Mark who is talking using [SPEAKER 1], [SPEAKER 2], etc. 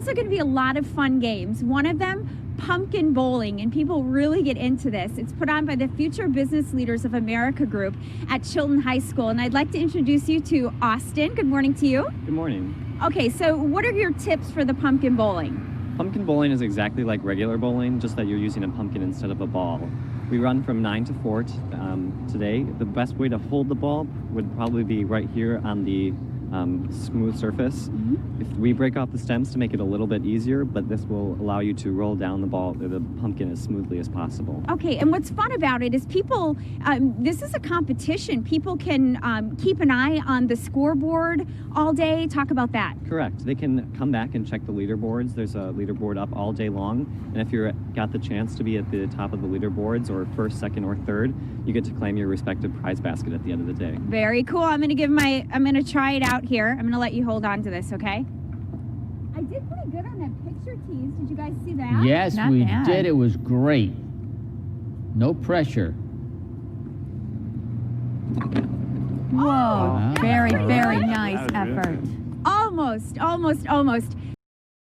[SPEAKER 1] Also going to be a lot of fun games. One of them, pumpkin bowling, and people really get into this. It's put on by the Future Business Leaders of America group at Chilton High School, and I'd like to introduce you to Austin. Good morning to you.
[SPEAKER 2] Good morning.
[SPEAKER 1] Okay, so what are your tips for the pumpkin bowling?
[SPEAKER 2] Pumpkin bowling is exactly like regular bowling, just that you're using a pumpkin instead of a ball. We run from 9 to 4 today. The best way to hold the ball would probably be right here on the smooth surface. If we break off the stems to make it a little bit easier, but this will allow you to roll down the pumpkin as smoothly as possible.
[SPEAKER 1] Okay, and what's fun about it is people, this is a competition. People can keep an eye on the scoreboard all day. Talk about that.
[SPEAKER 2] Correct. They can come back and check the leaderboards. There's a leaderboard up all day long, and if you're got the chance to be at the top of the leaderboards, or first, second, or third, you get to claim your respective prize basket at the end of the day.
[SPEAKER 1] Very cool. I'm gonna try it out here. I'm gonna let you hold on to this, okay? I did pretty good on that picture tease. Did you guys see that?
[SPEAKER 3] Yes,
[SPEAKER 4] Not
[SPEAKER 3] we
[SPEAKER 4] bad.
[SPEAKER 3] did. It was great. No pressure.
[SPEAKER 4] Whoa,
[SPEAKER 1] Oh,
[SPEAKER 4] very,
[SPEAKER 1] that's
[SPEAKER 4] very
[SPEAKER 1] pretty
[SPEAKER 4] nice
[SPEAKER 5] That was really
[SPEAKER 4] effort.
[SPEAKER 5] good.
[SPEAKER 1] Almost.